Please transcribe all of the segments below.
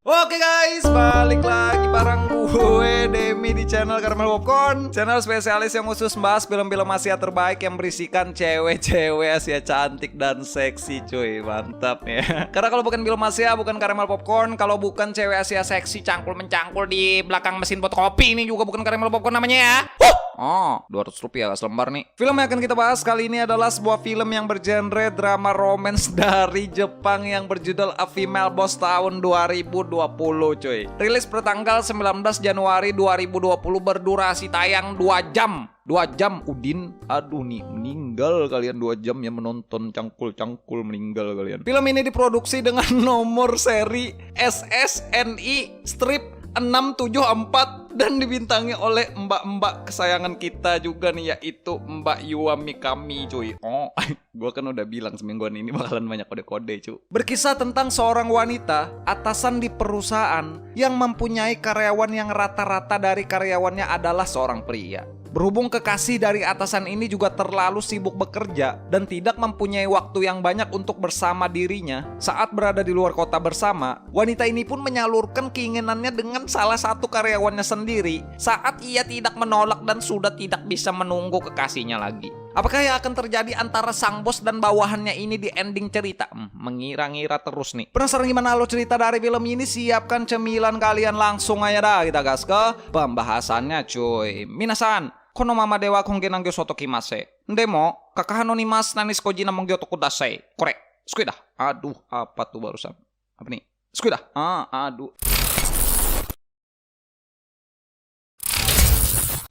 Oke guys, balik lagi bareng gue Demi di channel Caramel Popcorn, channel spesialis yang khusus bahas film-film Asia terbaik yang berisikan cewek-cewek Asia cantik dan seksi cuy. Mantap ya. Karena kalau bukan film Asia, bukan Caramel Popcorn. Kalau bukan cewek Asia seksi cangkul-mencangkul di belakang mesin fotokopi, ini juga bukan Caramel Popcorn namanya ya. Oh, 200 rupiah selembar nih. Film yang akan kita bahas kali ini adalah sebuah film yang bergenre drama romance dari Jepang yang berjudul A Female Boss tahun 2020 cuy. Rilis pertanggal 19 Januari 2020, berdurasi tayang 2 jam. 2 jam Udin, aduh nih meninggal kalian 2 jam ya menonton cangkul-cangkul, meninggal kalian. Film ini diproduksi dengan nomor seri SSNI strip 674 dan dibintangi oleh mbak-mbak kesayangan kita juga nih, yaitu Mbak Yua Mikami cuy. Oh, gue kan udah bilang semingguan ini bakalan banyak kode-kode cuy. Berkisah tentang seorang wanita atasan di perusahaan yang mempunyai karyawan yang rata-rata dari karyawannya adalah seorang pria. Berhubung kekasih dari atasan ini juga terlalu sibuk bekerja dan tidak mempunyai waktu yang banyak untuk bersama dirinya saat berada di luar kota bersama, wanita ini pun menyalurkan keinginannya dengan salah satu karyawannya sendiri saat ia tidak menolak dan sudah tidak bisa menunggu kekasihnya lagi. Apakah yang akan terjadi antara sang bos dan bawahannya ini di ending cerita? Mengira-ngira terus nih. Penasaran gimana lo cerita dari film ini? Siapkan cemilan kalian, langsung aja dah kita gas ke pembahasannya cuy. Minasan, kono mama dewa kongge nanggyo soto kimase. Demo, kakak anonimas nanis koji namang gyoto kudasai. Korek, skuida. Aduh, apa tuh barusan? Apa nih? Skuida. Aduh.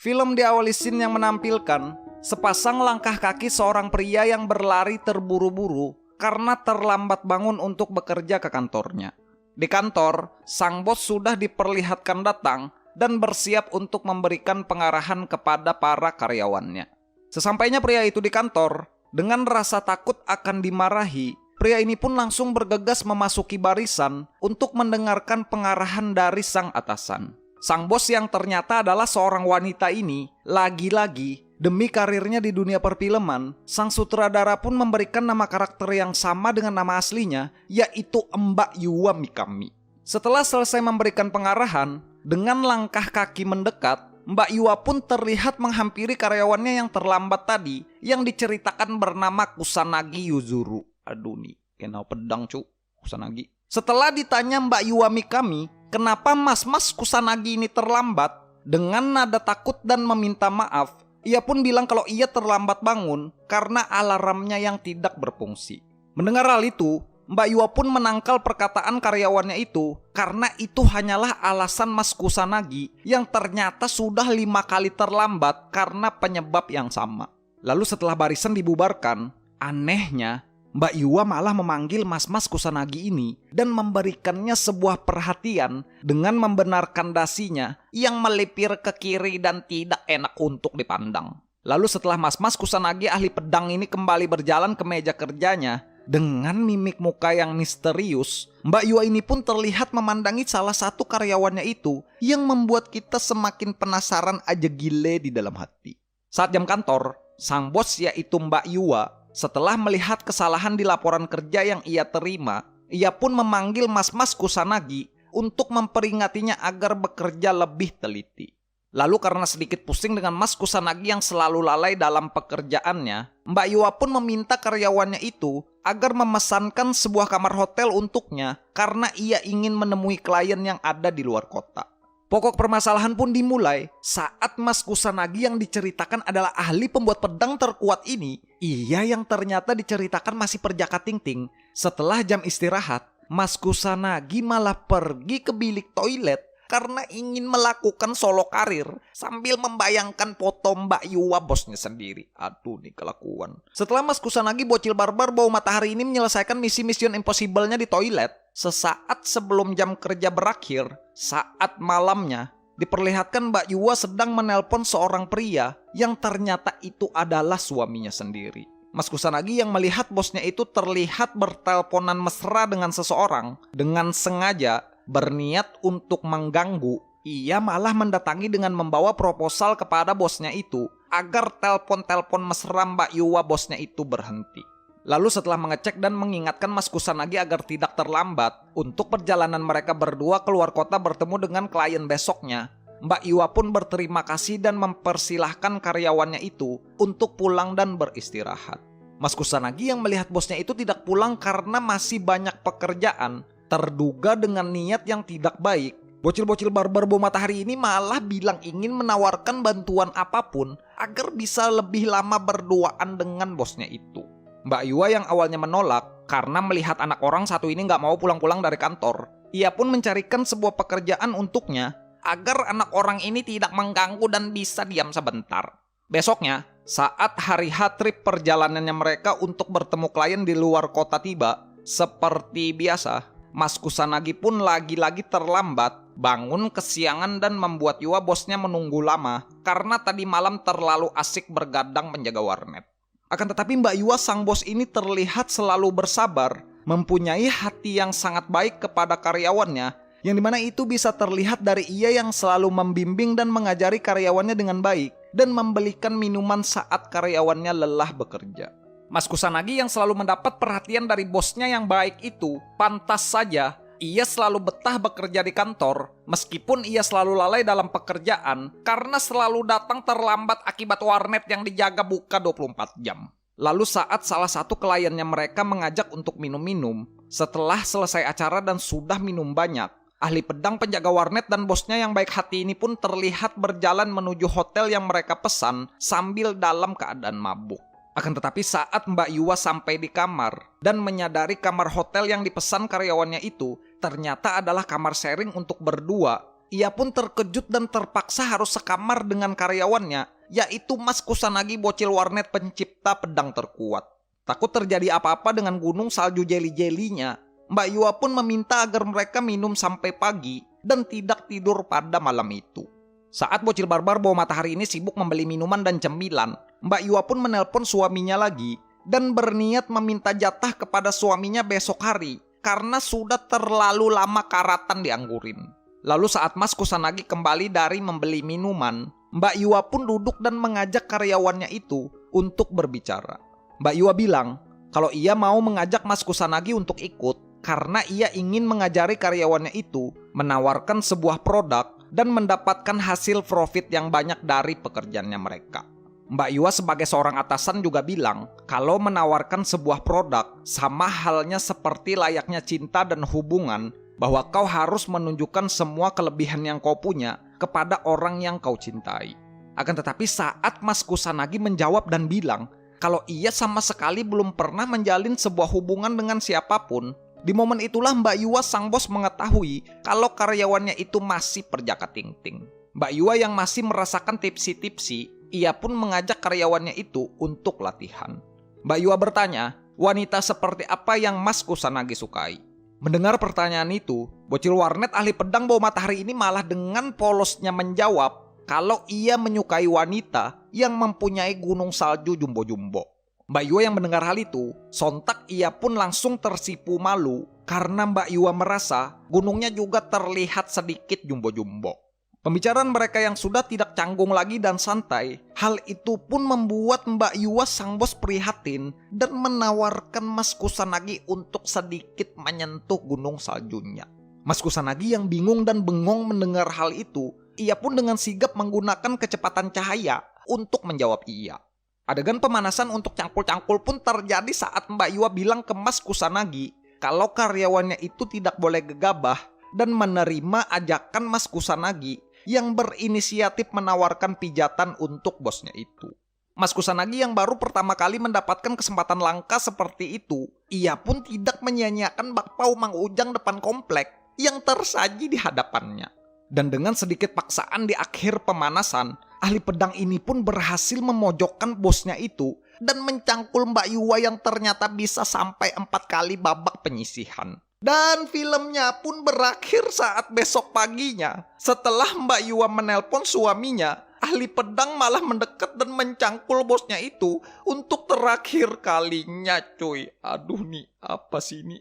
Film diawali scene yang menampilkan sepasang langkah kaki seorang pria yang berlari terburu-buru karena terlambat bangun untuk bekerja ke kantornya. Di kantor, sang bos sudah diperlihatkan datang dan bersiap untuk memberikan pengarahan kepada para karyawannya. Sesampainya pria itu di kantor, dengan rasa takut akan dimarahi, pria ini pun langsung bergegas memasuki barisan untuk mendengarkan pengarahan dari sang atasan. Sang bos yang ternyata adalah seorang wanita ini, lagi-lagi demi karirnya di dunia perfilman, sang sutradara pun memberikan nama karakter yang sama dengan nama aslinya, yaitu Mbak Yua Mikami. Setelah selesai memberikan pengarahan, dengan langkah kaki mendekat, Mbak Yua pun terlihat menghampiri karyawannya yang terlambat tadi, yang diceritakan bernama Kusanagi Yuzuru. Aduh nih, kenal pedang cu, Kusanagi. Setelah ditanya Mbak Yua Mikami, kenapa mas-mas Kusanagi ini terlambat, dengan nada takut dan meminta maaf, ia pun bilang kalau ia terlambat bangun karena alarmnya yang tidak berfungsi. Mendengar hal itu, Mbak Yua pun menangkal perkataan karyawannya itu karena itu hanyalah alasan Mas Kusanagi yang ternyata sudah 5 kali terlambat karena penyebab yang sama. Lalu setelah barisan dibubarkan, anehnya Mbak Yua malah memanggil mas-mas Kusanagi ini dan memberikannya sebuah perhatian dengan membenarkan dasinya yang melipir ke kiri dan tidak enak untuk dipandang. Lalu setelah mas-mas Kusanagi ahli pedang ini kembali berjalan ke meja kerjanya, dengan mimik muka yang misterius, Mbak Yua ini pun terlihat memandangi salah satu karyawannya itu yang membuat kita semakin penasaran aja gile di dalam hati. Saat jam kantor, sang bos yaitu Mbak Yua, setelah melihat kesalahan di laporan kerja yang ia terima, ia pun memanggil mas-mas Kusanagi untuk memperingatinya agar bekerja lebih teliti. Lalu karena sedikit pusing dengan Mas Kusanagi yang selalu lalai dalam pekerjaannya, Mbak Yua pun meminta karyawannya itu agar memesankan sebuah kamar hotel untuknya karena ia ingin menemui klien yang ada di luar kota. Pokok permasalahan pun dimulai saat Mas Kusanagi yang diceritakan adalah ahli pembuat pedang terkuat ini, ia yang ternyata diceritakan masih perjaka ting-ting. Setelah jam istirahat, Mas Kusanagi malah pergi ke bilik toilet karena ingin melakukan solo karir sambil membayangkan foto Mbak Yua bosnya sendiri. Aduh nih kelakuan. Setelah Mas Kusanagi bocil barbar bau matahari ini menyelesaikan misi Mission Impossible-nya di toilet, sesaat sebelum jam kerja berakhir, saat malamnya, diperlihatkan Mbak Yua sedang menelpon seorang pria yang ternyata itu adalah suaminya sendiri. Mas Kusanagi yang melihat bosnya itu terlihat bertelponan mesra dengan seseorang dengan sengaja berniat untuk mengganggu, ia malah mendatangi dengan membawa proposal kepada bosnya itu agar telpon-telpon mesra Mbak Yua bosnya itu berhenti. Lalu setelah mengecek dan mengingatkan Mas Kusanagi agar tidak terlambat untuk perjalanan mereka berdua keluar kota bertemu dengan klien besoknya, Mbak Iwa pun berterima kasih dan mempersilahkan karyawannya itu untuk pulang dan beristirahat. Mas Kusanagi yang melihat bosnya itu tidak pulang karena masih banyak pekerjaan, terduga dengan niat yang tidak baik. Bocil-bocil barbar bawah matahari ini malah bilang ingin menawarkan bantuan apapun agar bisa lebih lama berduaan dengan bosnya itu. Mbak Iwa yang awalnya menolak karena melihat anak orang satu ini nggak mau pulang-pulang dari kantor. Ia pun mencarikan sebuah pekerjaan untuknya agar anak orang ini tidak mengganggu dan bisa diam sebentar. Besoknya, saat hari H trip perjalanannya mereka untuk bertemu klien di luar kota tiba, seperti biasa, Mas Kusanagi pun lagi-lagi terlambat, bangun kesiangan dan membuat Iwa bosnya menunggu lama karena tadi malam terlalu asik bergadang menjaga warnet. Akan tetapi Mbak Iwa sang bos ini terlihat selalu bersabar, mempunyai hati yang sangat baik kepada karyawannya, yang dimana itu bisa terlihat dari ia yang selalu membimbing dan mengajari karyawannya dengan baik, dan membelikan minuman saat karyawannya lelah bekerja. Mas Kusanagi yang selalu mendapat perhatian dari bosnya yang baik itu, pantas saja ia selalu betah bekerja di kantor, meskipun ia selalu lalai dalam pekerjaan karena selalu datang terlambat akibat warnet yang dijaga buka 24 jam. Lalu saat salah satu kliennya mereka mengajak untuk minum-minum, setelah selesai acara dan sudah minum banyak, ahli pedang penjaga warnet dan bosnya yang baik hati ini pun terlihat berjalan menuju hotel yang mereka pesan sambil dalam keadaan mabuk. Akan tetapi saat Mbak Iwa sampai di kamar dan menyadari kamar hotel yang dipesan karyawannya itu ternyata adalah kamar sharing untuk berdua, ia pun terkejut dan terpaksa harus sekamar dengan karyawannya, yaitu Mas Kusanagi bocil warnet pencipta pedang terkuat. Takut terjadi apa-apa dengan gunung salju jeli-jelinya, Mbak Iwa pun meminta agar mereka minum sampai pagi dan tidak tidur pada malam itu. Saat bocil barbar bawah matahari ini sibuk membeli minuman dan cemilan, Mbak Iwa pun menelpon suaminya lagi dan berniat meminta jatah kepada suaminya besok hari karena sudah terlalu lama karatan dianggurin. Lalu saat Mas Kusanagi kembali dari membeli minuman, Mbak Iwa pun duduk dan mengajak karyawannya itu untuk berbicara. Mbak Iwa bilang kalau ia mau mengajak Mas Kusanagi untuk ikut karena ia ingin mengajari karyawannya itu menawarkan sebuah produk dan mendapatkan hasil profit yang banyak dari pekerjaannya mereka. Mbak Iwa sebagai seorang atasan juga bilang kalau menawarkan sebuah produk sama halnya seperti layaknya cinta dan hubungan, bahwa kau harus menunjukkan semua kelebihan yang kau punya kepada orang yang kau cintai. Akan tetapi saat Mas Kusanagi menjawab dan bilang kalau ia sama sekali belum pernah menjalin sebuah hubungan dengan siapapun, di momen itulah Mbak Iwa sang bos mengetahui kalau karyawannya itu masih perjaka ting-ting. Mbak Iwa yang masih merasakan tipsi-tipsi, ia pun mengajak karyawannya itu untuk latihan. Mbak Iwa bertanya, wanita seperti apa yang Mas Kusanagi sukai? Mendengar pertanyaan itu, bocil warnet ahli pedang bawah matahari ini malah dengan polosnya menjawab kalau ia menyukai wanita yang mempunyai gunung salju jumbo-jumbo. Mbak Iwa yang mendengar hal itu, sontak ia pun langsung tersipu malu karena Mbak Iwa merasa gunungnya juga terlihat sedikit jumbo-jumbo. Pembicaraan mereka yang sudah tidak canggung lagi dan santai, hal itu pun membuat Mbak Iwa sang bos prihatin dan menawarkan Mas Kusanagi untuk sedikit menyentuh gunung saljunya. Mas Kusanagi yang bingung dan bengong mendengar hal itu, ia pun dengan sigap menggunakan kecepatan cahaya untuk menjawab iya. Adegan pemanasan untuk cangkul-cangkul pun terjadi saat Mbak Iwa bilang ke Mas Kusanagi kalau karyawannya itu tidak boleh gegabah dan menerima ajakan Mas Kusanagi yang berinisiatif menawarkan pijatan untuk bosnya itu. Mas Kusanagi yang baru pertama kali mendapatkan kesempatan langka seperti itu, ia pun tidak menyia-nyiakan bakpao Mang Ujang depan komplek yang tersaji di hadapannya. Dan dengan sedikit paksaan di akhir pemanasan, ahli pedang ini pun berhasil memojokkan bosnya itu dan mencangkul Mbak Iwa yang ternyata bisa sampai 4 kali babak penyisihan. Dan filmnya pun berakhir saat besok paginya. Setelah Mbak Iwa menelpon suaminya, ahli pedang malah mendekat dan mencangkul bosnya itu untuk terakhir kalinya, cuy. Aduh nih, apa sih ini?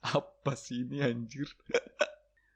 Apa sih ini anjir?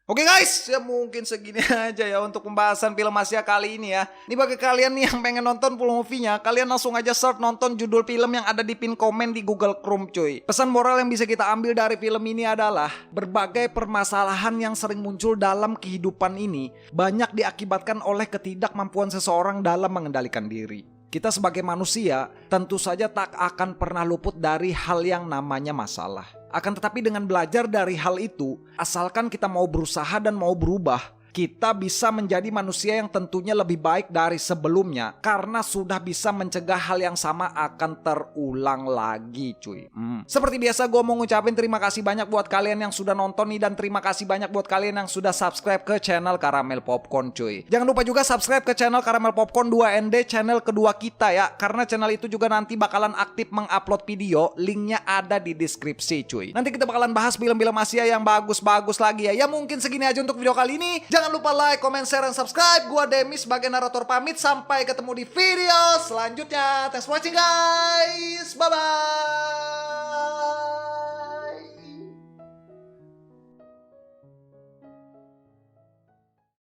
Oke guys, ya mungkin segini aja ya untuk pembahasan film Asia kali ini ya. Ini bagi kalian nih yang pengen nonton full movie-nya, kalian langsung aja search nonton judul film yang ada di pin komen di Google Chrome cuy. Pesan moral yang bisa kita ambil dari film ini adalah berbagai permasalahan yang sering muncul dalam kehidupan ini banyak diakibatkan oleh ketidakmampuan seseorang dalam mengendalikan diri. Kita sebagai manusia tentu saja tak akan pernah luput dari hal yang namanya masalah. Akan tetapi dengan belajar dari hal itu, asalkan kita mau berusaha dan mau berubah, kita bisa menjadi manusia yang tentunya lebih baik dari sebelumnya karena sudah bisa mencegah hal yang sama akan terulang lagi cuy. Seperti biasa gue mau ngucapin terima kasih banyak buat kalian yang sudah nonton nih dan terima kasih banyak buat kalian yang sudah subscribe ke channel Caramel Popcorn cuy. Jangan lupa juga subscribe ke channel Caramel Popcorn 2ND, channel kedua kita ya, karena channel itu juga nanti bakalan aktif mengupload video, linknya ada di deskripsi cuy. Nanti kita bakalan bahas film-film Asia yang bagus-bagus lagi ya. Ya mungkin segini aja untuk video kali ini. Jangan lupa like, comment, share, dan subscribe. Gua Demi sebagai narator pamit. Sampai ketemu di video selanjutnya. Thanks for watching guys. Bye-bye.